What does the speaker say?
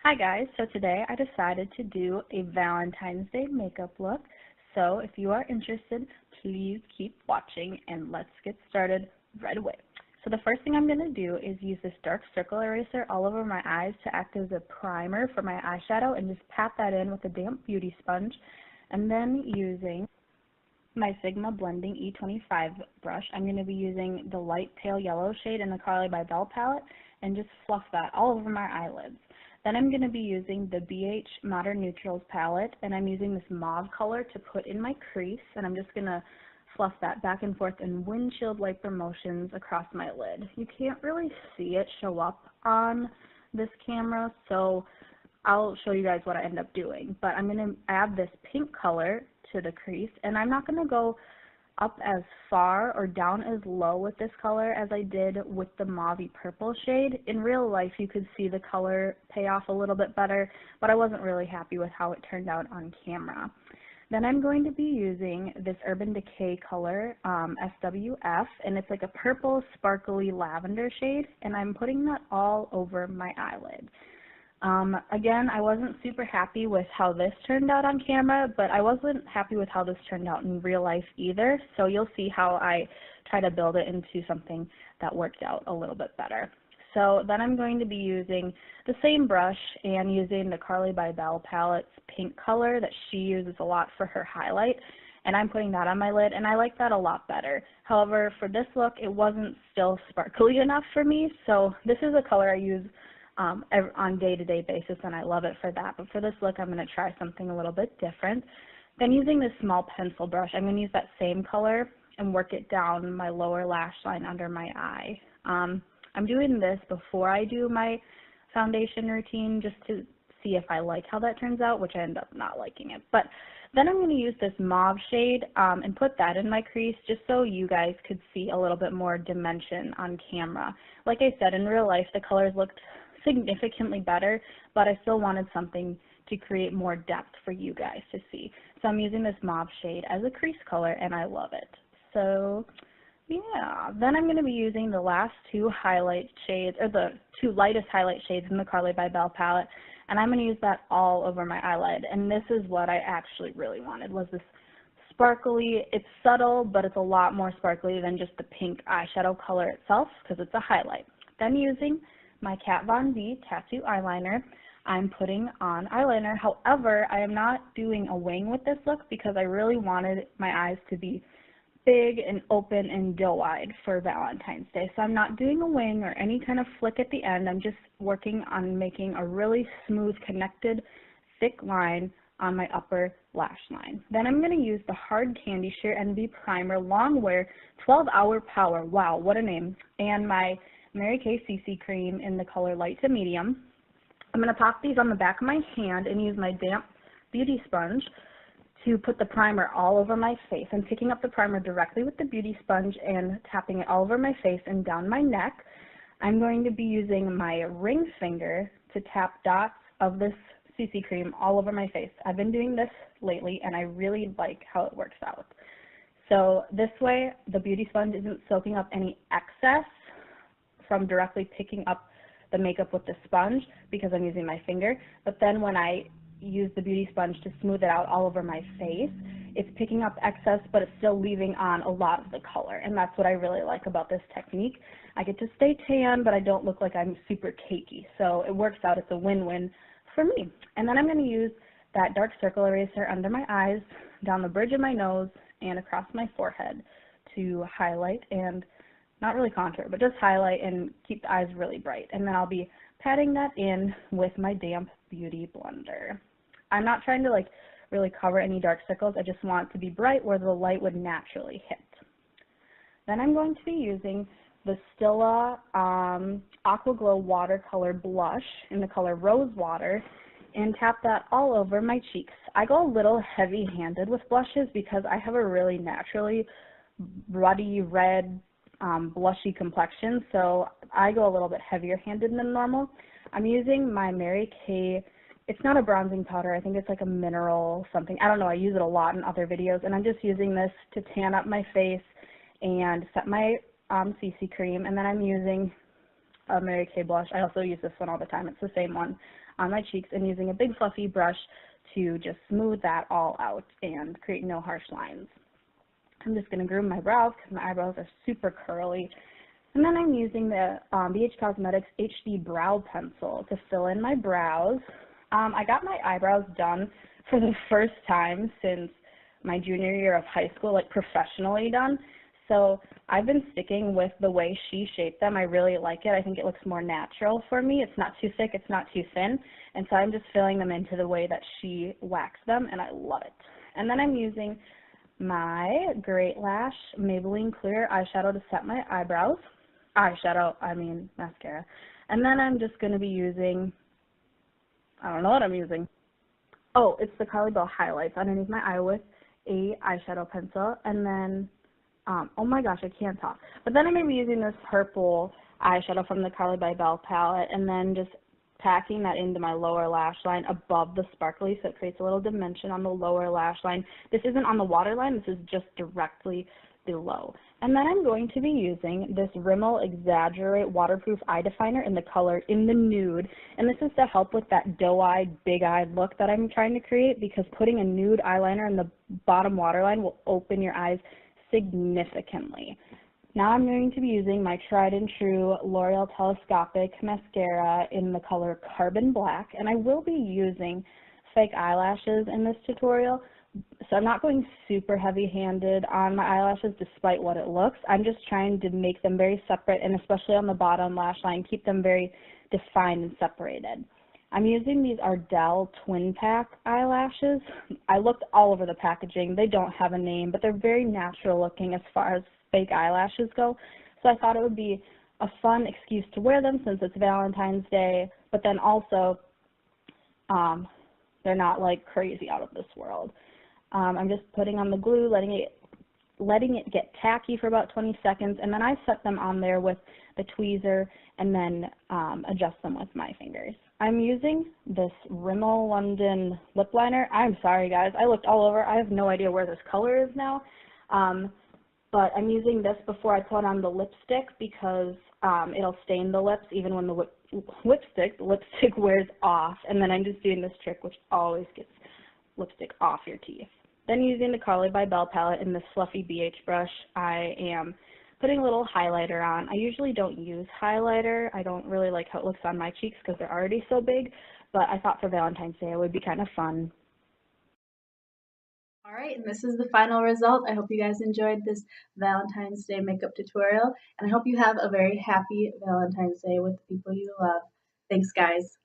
Hi guys, so today I decided to do a Valentine's Day makeup look. So if you are interested, please keep watching and let's get started right away. So the first thing I'm going to do is use this dark circle eraser all over my eyes to act as a primer for my eyeshadow and just pat that in with a damp beauty sponge. And then using my Sigma Blending E25 brush, I'm going to be using the light pale yellow shade in the Carly by Bell palette and just fluff that all over my eyelids. Then I'm going to be using the BH Modern Neutrals palette, and I'm using this mauve color to put in my crease, and I'm just going to fluff that back and forth in windshield-like motions across my lid. You can't really see it show up on this camera, so I'll show you guys what I end up doing. But I'm going to add this pink color to the crease, and I'm not going to go up as far or down as low with this color as I did with the mauvey purple shade. In real life, you could see the color pay off a little bit better, but I wasn't really happy with how it turned out on camera. Then I'm going to be using this Urban Decay color, SWF, and it's like a purple sparkly lavender shade, and I'm putting that all over my eyelid. Again, I wasn't super happy with how this turned out on camera, but I wasn't happy with how this turned out in real life either, so you'll see how I try to build it into something that worked out a little bit better. So then I'm going to be using the same brush and using the Carly by Bell palette's pink color that she uses a lot for her highlight, and I'm putting that on my lid, and I like that a lot better. However, for this look, it wasn't still sparkly enough for me, so this is a color I use on day-to-day basis, and I love it for that. But for this look, I'm going to try something a little bit different. Then using this small pencil brush, I'm going to use that same color and work it down my lower lash line under my eye. I'm doing this before I do my foundation routine just to see if I like how that turns out, which I end up not liking it. But then I'm going to use this mauve shade and put that in my crease just so you guys could see a little bit more dimension on camera. Like I said, in real life, the colors looked significantly better, but I still wanted something to create more depth for you guys to see. So I'm using this mauve shade as a crease color, and I love it. So yeah, then I'm going to be using the last two highlight shades, or the two lightest highlight shades in the Carly by Bell palette, and I'm going to use that all over my eyelid. And this is what I actually really wanted, was this sparkly. It's subtle, but it's a lot more sparkly than just the pink eyeshadow color itself, because it's a highlight. Then using my Kat Von D tattoo eyeliner, I'm putting on eyeliner. However, I am not doing a wing with this look because I really wanted my eyes to be big and open and doe-eyed for Valentine's Day. So I'm not doing a wing or any kind of flick at the end. I'm just working on making a really smooth, connected, thick line on my upper lash line. Then I'm going to use the Hard Candy Sheer NB Primer Longwear 12-Hour Power. Wow, what a name. And my Mary Kay CC cream in the color light to medium. I'm going to pop these on the back of my hand and use my damp beauty sponge to put the primer all over my face. I'm picking up the primer directly with the beauty sponge and tapping it all over my face and down my neck. I'm going to be using my ring finger to tap dots of this CC cream all over my face. I've been doing this lately, and I really like how it works out. So this way, the beauty sponge isn't soaking up any excess from directly picking up the makeup with the sponge because I'm using my finger, but then when I use the beauty sponge to smooth it out all over my face, it's picking up excess, but it's still leaving on a lot of the color, and that's what I really like about this technique. I get to stay tan, but I don't look like I'm super cakey, so it works out. It's a win-win for me. And then I'm going to use that dark circle eraser under my eyes, down the bridge of my nose, and across my forehead to highlight and not really contour, but just highlight and keep the eyes really bright. And then I'll be patting that in with my damp beauty blender. I'm not trying to really cover any dark circles. I just want it to be bright where the light would naturally hit. Then I'm going to be using the Stila Aqua Glow Watercolor Blush in the color Rose Water and tap that all over my cheeks. I go a little heavy-handed with blushes because I have a really naturally ruddy red blushy complexion, so I go a little bit heavier handed than normal. I'm using my Mary Kay, it's not a bronzing powder, I think it's like a mineral something, I don't know, I use it a lot in other videos, and I'm just using this to tan up my face and set my CC cream, and then I'm using a Mary Kay blush. I also use this one all the time, it's the same one, on my cheeks and using a big fluffy brush to just smooth that all out and create no harsh lines. I'm just going to groom my brows because my eyebrows are super curly. And then I'm using the BH Cosmetics HD Brow Pencil to fill in my brows. I got my eyebrows done for the first time since my junior year of high school, like professionally done. So I've been sticking with the way she shaped them. I really like it. I think it looks more natural for me. It's not too thick, it's not too thin. And so I'm just filling them into the way that she waxed them, and I love it. And then I'm using my Great Lash Maybelline Clear eyeshadow to set my eyebrows. Mascara. And then I'm just going to be using, I don't know what I'm using. Oh, it's the Carly Bell Highlights underneath my eye with a eyeshadow pencil. And then, oh my gosh, I can't talk. But then I'm going to be using this purple eyeshadow from the Carly by Bell palette, and then just packing that into my lower lash line above the sparkly, so it creates a little dimension on the lower lash line. This isn't on the waterline, this is just directly below. And then I'm going to be using this Rimmel Exaggerate Waterproof Eye Definer in the color In the Nude, and this is to help with that doe-eyed, big-eyed look that I'm trying to create, because putting a nude eyeliner in the bottom waterline will open your eyes significantly. Now I'm going to be using my tried and true L'Oreal Telescopic Mascara in the color Carbon Black, and I will be using fake eyelashes in this tutorial, so I'm not going super heavy-handed on my eyelashes despite what it looks. I'm just trying to make them very separate, and especially on the bottom lash line, keep them very defined and separated. I'm using these Ardell Twin Pack eyelashes. I looked all over the packaging. They don't have a name, but they're very natural looking as far as fake eyelashes go. So I thought it would be a fun excuse to wear them since it's Valentine's Day, but then also they're not like crazy out of this world. I'm just putting on the glue, letting it get tacky for about 20 seconds, and then I set them on there with the tweezer and then adjust them with my fingers. I'm using this Rimmel London lip liner. I'm sorry guys, I looked all over. I have no idea where this color is now, but I'm using this before I put on the lipstick because it'll stain the lips even when the lipstick wears off, and then I'm just doing this trick which always gets lipstick off your teeth. Then using the Carly by Bell palette in this fluffy BH brush, I am putting a little highlighter on. I usually don't use highlighter. I don't really like how it looks on my cheeks because they're already so big, but I thought for Valentine's Day it would be kind of fun. Alright, and this is the final result. I hope you guys enjoyed this Valentine's Day makeup tutorial, and I hope you have a very happy Valentine's Day with the people you love. Thanks, guys.